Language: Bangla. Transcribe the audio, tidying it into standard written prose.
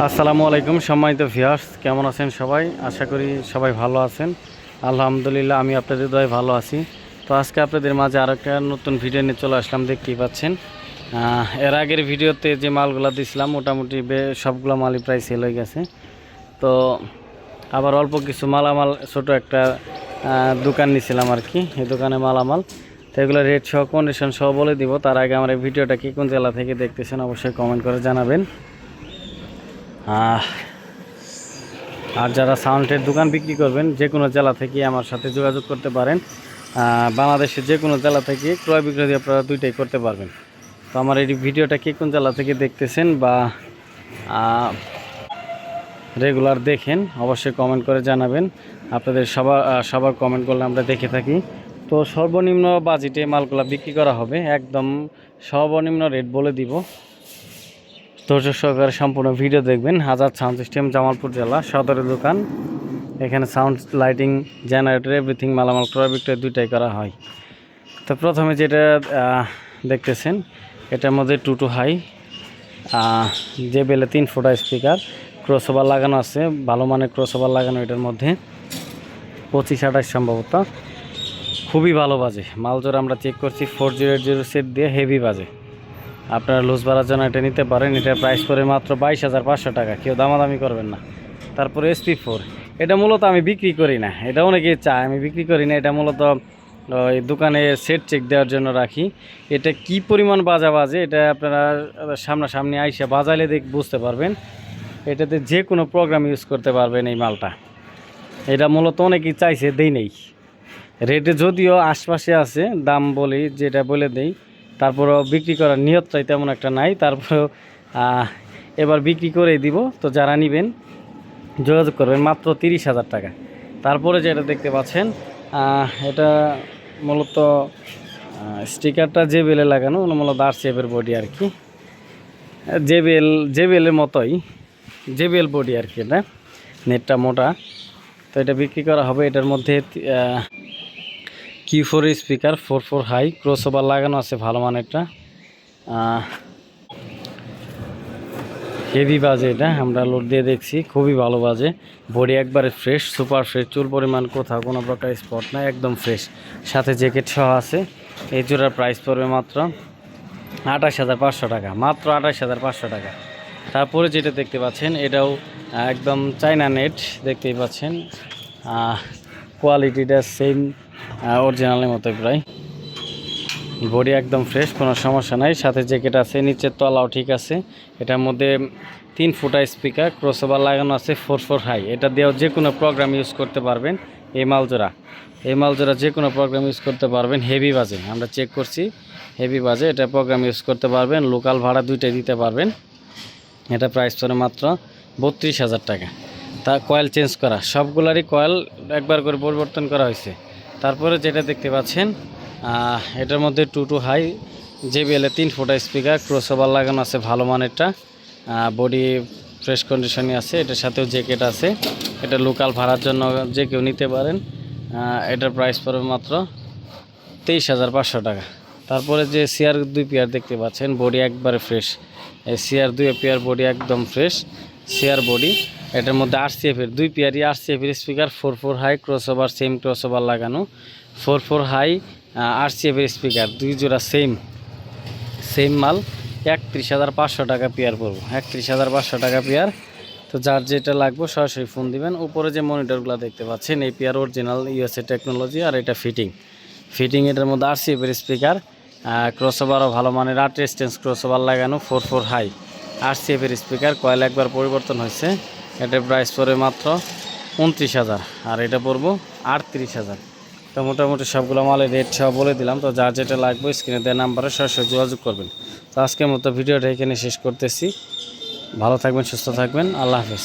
আসসালামু আলাইকুম সম্মানিত ভিউয়ার্স, কেমন আছেন সবাই? আশা করি সবাই ভালো আছেন। আলহামদুলিল্লাহ আমি আপনাদের দয়ায় ভালো আছি। তো আজকে আপনাদের মাঝে আরও একটা নতুন ভিডিও নিয়ে চলে আসলাম। দেখতেই পাচ্ছেন এর আগের ভিডিওতে যে মালগুলো দিয়েছিলাম মোটামুটি সবগুলো মালই প্রায় সেল হয়ে গেছে। তো আবার অল্প কিছু মালামাল ছোট একটা দোকান নিয়েছিলাম আর কি, এই দোকানে মালামাল। তো এগুলো রেট সহ কন্ডিশন সহ বলে দিব। তার আগে আমার এই ভিডিওটা কি কোন জেলা থেকে দেখতেছেন অবশ্যই কমেন্ট করে জানাবেন। আর যারা সাউন্ডের দোকান বিক্রি করবেন যে কোনো জেলা থেকে আমার সাথে যোগাযোগ করতে পারেন। বাংলাদেশের যে কোনো জেলা থেকে ক্রয় বিক্রয় আপনারা দুইটাই করতে পারবেন। তো আমার এই ভিডিওটা কে কোন জেলা থেকে দেখতেছেন বা রেগুলার দেখেন অবশ্যই কমেন্ট করে জানাবেন। আপনাদের সবার কমেন্ট করলে আমরা দেখে থাকি। তো সর্বনিম্ন বাজেটে মালগুলো বিক্রি করা হবে, একদম সর্বনিম্ন রেট বলে দিব। ধৈর্য সহকারে সম্পূর্ণ ভিডিও দেখবেন। আজাদ সাউন্ড সিস্টেম, জামালপুর জেলা, সদরের দোকান। এখানে সাউন্ড, লাইটিং, জেনারেটর, এভরিথিং মালামাল ক্রয় বিক্রয় দুইটাই করা হয়। তো প্রথমে যেটা দেখতেছেন এটার মধ্যে 2 to হাই JBL 3 ফুটা স্পিকার, ক্রসওভার লাগানো আছে, ভালো মানের ক্রসওভার লাগানো। এটার মধ্যে 25-28 সম্ভবত, খুবই ভালো বাজে। মালজোর আমরা চেক করছি 4080 সেট দিয়ে, হেভি বাজে। আপনারা লুজ ভাড়ার জন্য এটা নিতে পারেন। এটার প্রাইস করে মাত্র 22,500 টাকা, কেউ দামাদামি করবেন না। তারপরে SP4, এটা মূলত আমি বিক্রি করি না, এটা অনেকেই চায়, আমি বিক্রি করি না। এটা মূলত ওই দোকানে সেট চেক দেওয়ার জন্য রাখি। এটা কি পরিমাণ বাজে এটা আপনারা সামনাসামনি আইসা বাজাইলে বুঝতে পারবেন। এটাতে যে কোনো প্রোগ্রাম ইউজ করতে পারবেন এই মালটা। এটা মূলত অনেকেই চাইছে, দেই নেই। রেটে যদিও আশপাশে আছে, দাম বলি যেটা বলে দেই, তারপরেও বিক্রি করার নিয়তটাই তেমন একটা নাই। তারপরেও এবার বিক্রি করেই দিব। তো যারা নেবেন যোগাযোগ করবেন, মাত্র 30,000 টাকা। তারপরে যেটা দেখতে পাচ্ছেন এটা মূলত স্টিকারটা JBL লাগানো, মূলত RCF-এর বডি আর কি, JBL-এর মতোই JBL বডি আর কি। এটা নেটটা মোটা। তো এটা বিক্রি করা হবে। এটার মধ্যে Q4 স্পিকার, 4 হাই, ক্রসওভার লাগানো আছে ভালো মানেরটা, হেভি বাজে। এটা আমরা লোড দিয়ে দেখছি, খুবই ভালো বাজে। বডি একবারে ফ্রেশ, সুপার ফ্রেশ, চুল পরিমাণ কোথাও কোনো প্রকার স্পট নাই, একদম ফ্রেশ। সাথে জ্যাকেট সহ আছে। এই জোড়ার প্রাইস পড়বে মাত্র 28,500 টাকা, মাত্র 28,500 টাকা। তারপরে যেটা দেখতে পাচ্ছেন এটাও একদম চায়না নেট, দেখতেই পাচ্ছেন। কোয়ালিটিটা সেম অরিজিনালের মতো প্রায়। বডি একদম ফ্রেশ, কোনো সমস্যা নাই। সাথে জ্যাকেট আছে, নিচের তলাও ঠিক আছে। এটার মধ্যে 3 ফুটা স্পিকার, ক্রসওভার লাগানো আছে, 4 হাই। এটা দিয়েও যে কোনো প্রোগ্রাম ইউজ করতে পারবেন। এই মালজোড়া যে কোনো প্রোগ্রাম ইউজ করতে পারবেন। হেভি বাজে, আমরা চেক করছি, হেভি বাজে। এটা প্রোগ্রাম ইউজ করতে পারবেন, লোকাল ভাড়া দুইটাই দিতে পারবেন। এটা প্রাইস পড়ে মাত্র 32,000 টাকা। তা কয়েল চেঞ্জ করা, সবগুলারই কয়েল একবার করে পরিবর্তন করা হয়েছে। তারপরে যেটা দেখতে পাচ্ছেন এটার মধ্যে 2 to হাই, JBL 3 ফুটা স্পিকার, ক্রসওভার লাগানো আছে ভালো মানেরটা, বডি ফ্রেশ কন্ডিশনে আছে। এটার সাথেও জ্যাকেট আছে। এটা লোকাল ভাড়ার জন্য যে কেউ নিতে পারেন। এটার প্রাইস পড়বে মাত্র 23,500 টাকা। তারপরে যে CR 2 পেয়ার দেখতে পাচ্ছেন, বডি একবারে ফ্রেশ। এই CR 2 পেয়ার বডি একদম ফ্রেশ, CR বডি। এটার মধ্যে RCF-এর 2 পেয়ারই RCF-এর speaker, 4 high, crossover same crossover লাগানো, 4 হাই, RCF-এর স্পিকার, 2 জোড়া সেম মাল। 31,500 টাকা পেয়ার পড়বো, 31,500 টাকা পেয়ার। তো যার যেটা লাগবে সরাসরি ফোন দিবেন। উপরে যে মনিটরগুলো দেখতে পাচ্ছেন এই পেয়ার অরিজিনাল USA টেকনোলজি, আর এটা ফিটিং। এটার মধ্যে RCF-এর স্পিকার, ক্রসওভারও ভালো মানের, রেজিস্ট্যান্স ক্রসওভার লাগানো, 4 হাই, RCF-এর স্পিকার, কয়েল একবার পরিবর্তন হয়েছে। এটার প্রাইস পড়বে মাত্র 29,000, আর এটা পড়বো 38,000। তো মোটামুটি সবগুলো মালের রেট সব বলে দিলাম। তো যার যেটা লাগবে স্ক্রিনে দেওয়া নাম্বারে সরাসরি যোগাযোগ করবেন। তো আজকের মতো ভিডিওটা এখানে শেষ করতেছি। ভালো থাকবেন, সুস্থ থাকবেন, আল্লাহ হাফেজ।